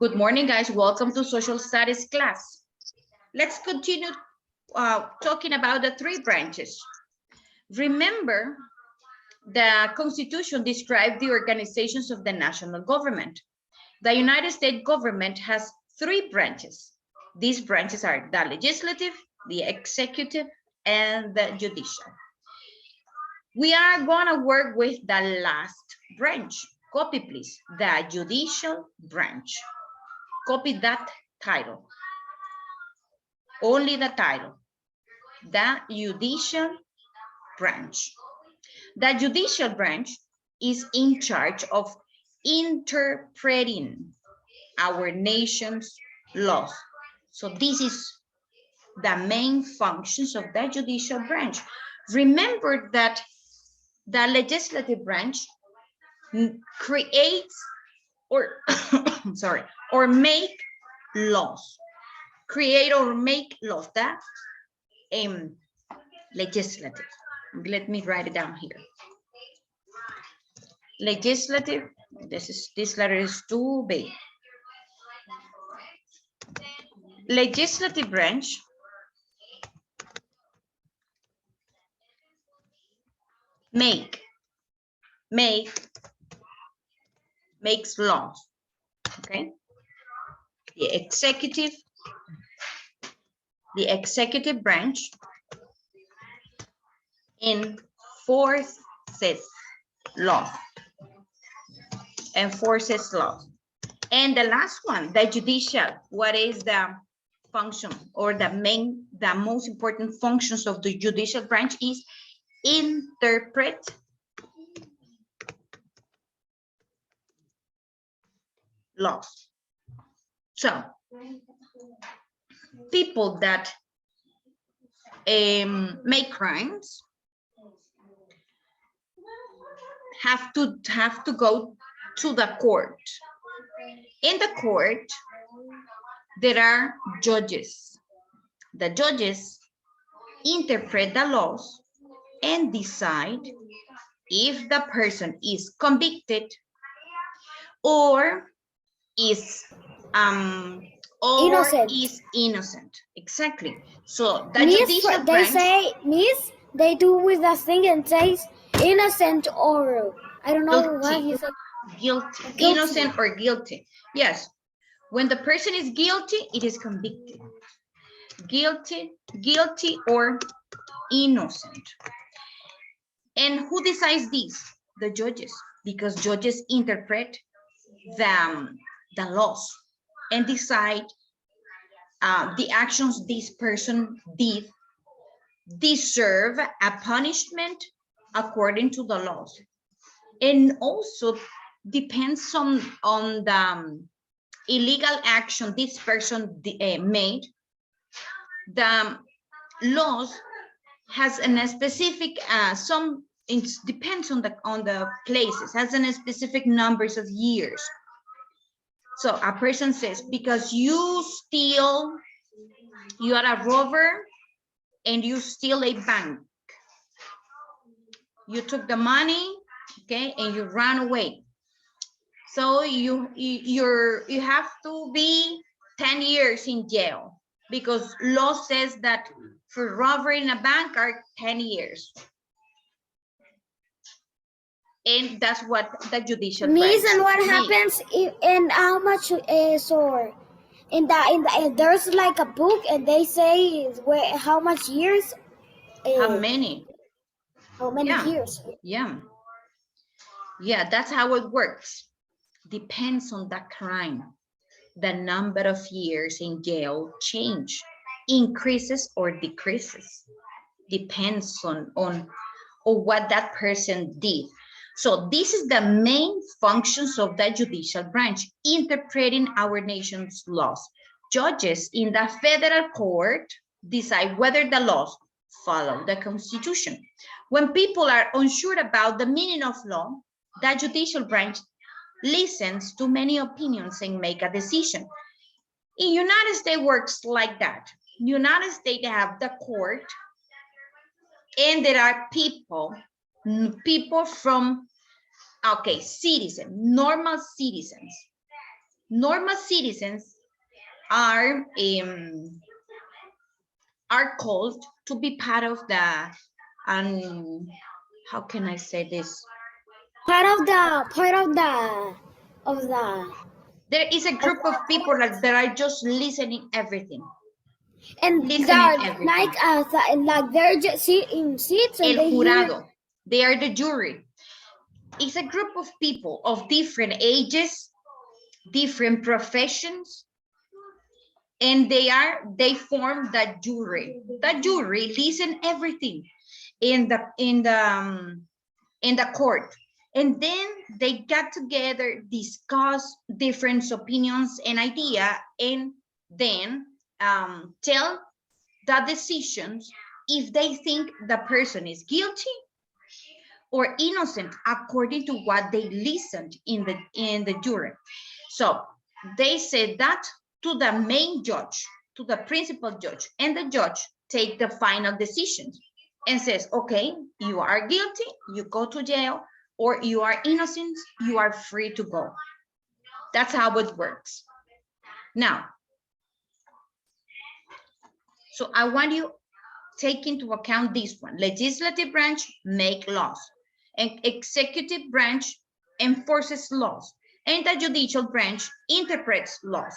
Good morning, guys. Welcome to social studies class. Let's continue talking about the three branches. Remember, the Constitution describes the organizations of the national government. The United States government has three branches. These branches are the legislative, the executive, and the judicial. We are going to work with the last branch. Copy, please, the judicial branch. Copy that title. Only the title. The judicial branch. The judicial branch is in charge of interpreting our nation's laws. So this is the main functions of the judicial branch. Remember that the legislative branch creates or or make laws. Create or make laws. That legislative. Let me write it down here. Legislative. This letter is too big. Legislative branch makes laws. Okay. The executive branch enforces laws. And the last one, the judicial, what is the function or the most important functions of the judicial branch is interpret laws. So people that make crimes have to go to the court. In the court, there are judges. The judges interpret the laws and decide if the person is convicted or is innocent. Exactly. So the judicial branch, they do with the thing and says innocent or I don't know what you say. Guilty, innocent or guilty. Yes. When the person is guilty, it is convicted. Guilty or innocent. And who decides this? The judges, because judges interpret the laws and decide the actions this person did deserve a punishment according to the laws. And also depends on the illegal action this person made. The laws has a specific it depends on the places, has a specific numbers of years. So a person says, because you are a robber and you steal a bank. You took the money, okay, and you ran away. So you have to be 10 years in jail because law says that for robbery in a bank are 10 years. And that's what the judicial branch and what happens if, and how much so in the there's like a book and they say how much years, how many years. Yeah, that's how it works. Depends on the crime. The number of years in jail change, increases or decreases. Depends on what that person did. So this is the main functions of the judicial branch, interpreting our nation's laws. Judges in the federal court decide whether the laws follow the Constitution. When people are unsure about the meaning of law, the judicial branch listens to many opinions and make a decision. In United States works like that. United States have the court and there are people from, okay, citizens, normal citizens. normal citizens are called to be part of the, how can I say this? Part of the There is a group of people that are just listening everything. and Listening they're everything. like they're just in seats and El they hear. jurado. They are the jury. It's a group of people of different ages, different professions, and they form the jury. The jury listen everything in the court, and then they get together, discuss different opinions and idea, and then tell the decisions if they think the person is guilty or innocent according to what they listened in the jury. So they said that to the main judge, to the principal judge, and the judge take the final decision and says, okay, you are guilty, you go to jail, or you are innocent, you are free to go. That's how it works. Now, so I want you take into account this one. Legislative branch make laws, and executive branch enforces laws, and the judicial branch interprets laws.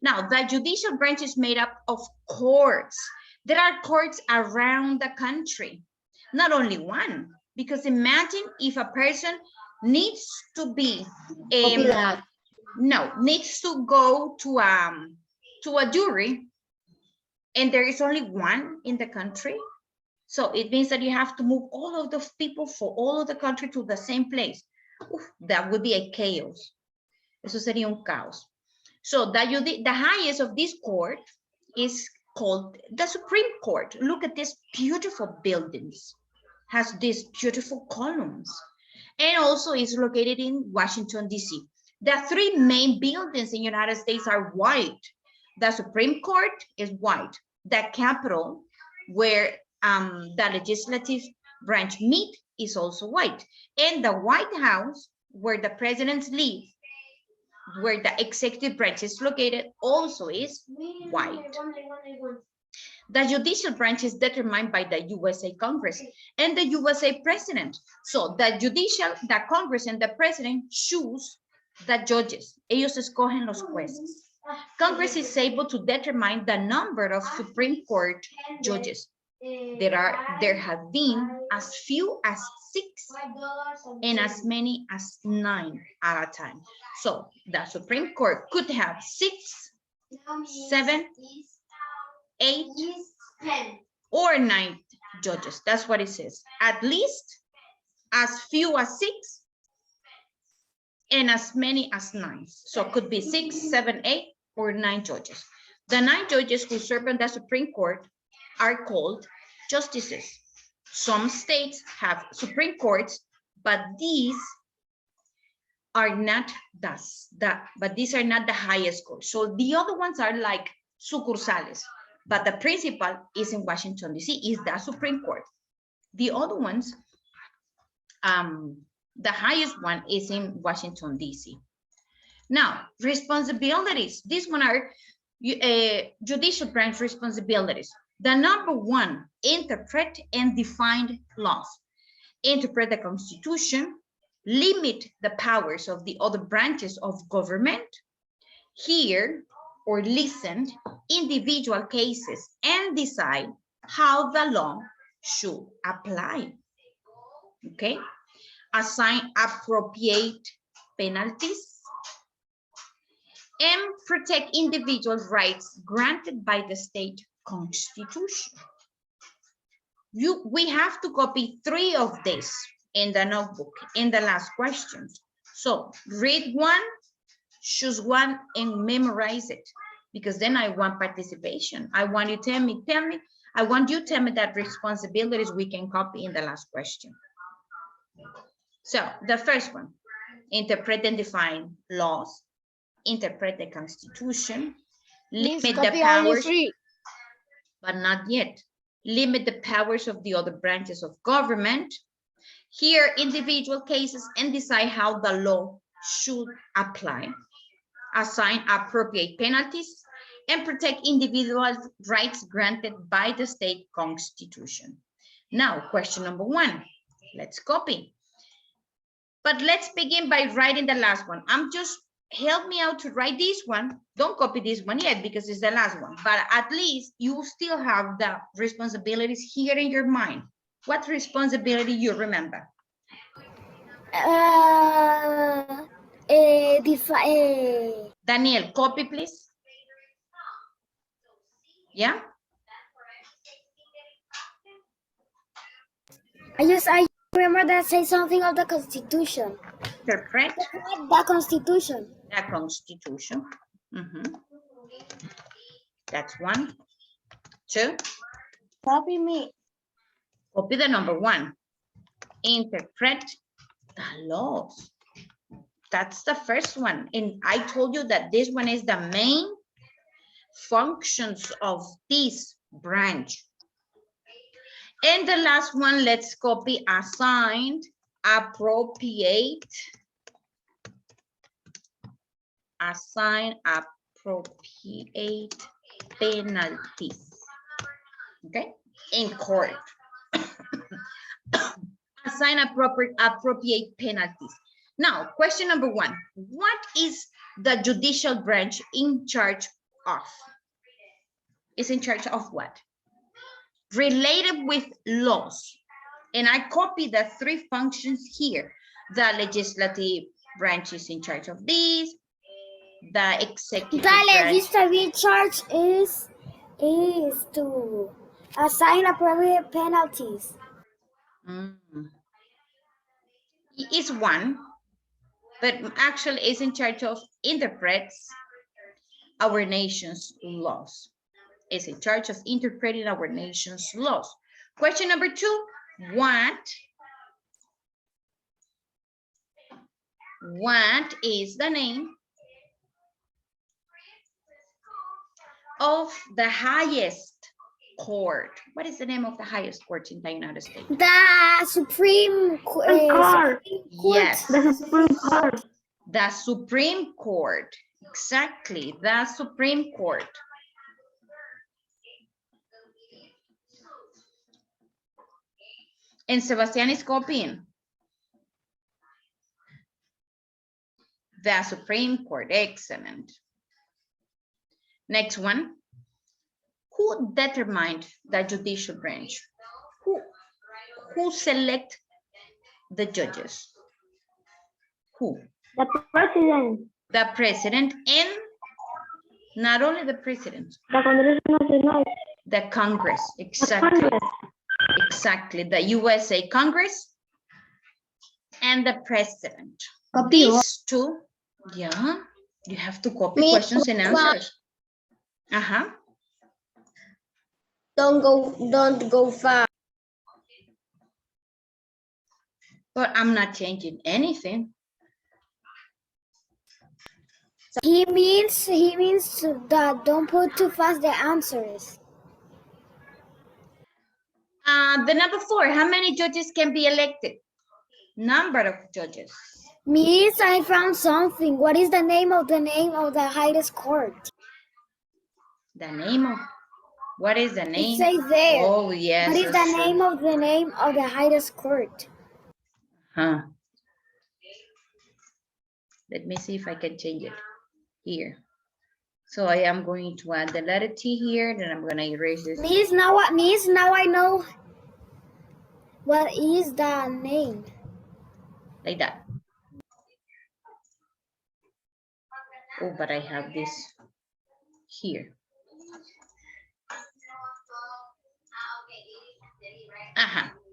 Now, the judicial branch is made up of courts. There are courts around the country, not only one, because imagine if a person needs to be, needs to go to a jury, and there is only one in the country. So it means that you have to move all of the people for all of the country to the same place. Oof, that would be a chaos. Eso sería un caos. So the highest of this court is called the Supreme Court. Look at these beautiful buildings. Has these beautiful columns. And also is located in Washington, D.C. The three main buildings in the United States are white. The Supreme Court is white. The Capitol, where the legislative branch meet, is also white. And the White House, where the presidents live, where the executive branch is located, also is white. The judicial branch is determined by the USA Congress and the USA President. So the Congress and the President choose the judges. Ellos escogen los jueces. Congress is able to determine the number of Supreme Court judges. There have been as few as 6 and as many as 9 at a time. So the Supreme Court could have 6, 7, 8, or 9 judges. That's what it says. At least as few as 6 and as many as 9. So it could be 6, 7, 8, or 9 judges. The 9 judges who serve on the Supreme Court are called justices. Some states have Supreme Courts, but these are not these are not the highest court. So the other ones are like sucursales, but the principal is in Washington, D.C., is the Supreme Court. The other ones, the highest one is in Washington, D.C. Now, responsibilities. These one are judicial branch responsibilities. The number 1, interpret and define laws. Interpret the Constitution, limit the powers of the other branches of government, hear or listen individual cases, and decide how the law should apply. Okay? Assign appropriate penalties, and protect individual rights granted by the state constitution. We have to copy 3 of this in the notebook in the last questions. So read 1, choose 1, and memorize it, because then I want participation. I want you to tell me, I want you to tell me that responsibilities we can copy in the last question. So the first one, interpret and define laws, interpret the Constitution, limit the powers, but not yet. Limit the powers of the other branches of government, hear individual cases, and decide how the law should apply. assign appropriate penalties, and protect individual rights granted by the state constitution. Now, question number 1. Let's copy. But let's begin by writing the last one. Help me out to write this one. Don't copy this one yet because it's the last one. But at least you still have the responsibilities here in your mind. What responsibility you remember? Daniel, copy please. Yeah? I remember that say something of the Constitution. Interpret. The Constitution. The Constitution. That's 1. 2. Copy me. Copy the number 1. Interpret the laws. That's the first one. And I told you that this one is the main functions of this branch. And the last one, let's copy assigned, appropriate, assign appropriate penalties. Okay, in court. Assign appropriate penalties. Now, question number 1. What is the judicial branch in charge of? Is in charge of what? Related with laws. And I copy the 3 functions here. The legislative branch is in charge of these. The executive branch. The legislative charge is to assign appropriate penalties. It's one, but actually is in charge of interprets our nation's laws. Is in charge of interpreting our nation's laws. Question number 2, what is the name of the highest court? What is the name of the highest court in the United States? The Supreme Court. Yes. The Supreme Court. The Supreme Court. Exactly. The Supreme Court. And Sebastian is copying. The Supreme Court. Excellent. Next one. Who determined the judicial branch? Who select the judges? Who? The president. The president, and not only the president. The Congreso Nacional. The Congress, exactly. The Congress. Exactly, the USA Congress and the president. Copy. These 2, yeah, you have to copy questions and answers. Don't go far. But I'm not changing anything. He means that don't put too fast the answers. The number 4, how many judges can be elected? Number of judges. Means I found something. What is the name of the highest court? The name of, what is the name? It says there. Oh, yes. What is the name of the highest court? Let me see if I can change it here. So I am going to add the letter T here, then I'm going to erase this. Means now I know what is the name. Like that. Oh, but I have this here.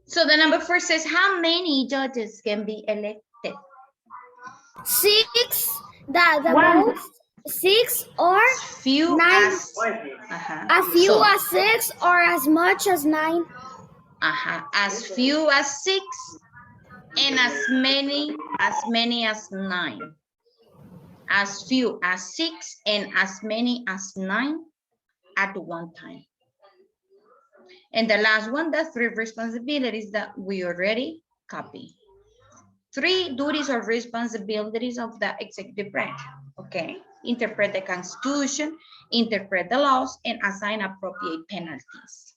So the number 4 says, how many judges can be elected? 6. The most 6 or few 9. As, as few as 6 or as much as 9. As few as 6 and as many as 9. As few as 6 and as many as 9 at one time. And the last one, the 3 responsibilities that we already copied. 3 duties or responsibilities of the executive branch. Okay. interpret the Constitution, interpret the laws, and assign appropriate penalties.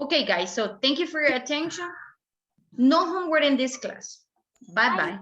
Okay, guys, so thank you for your attention. No homework in this class. Bye-bye.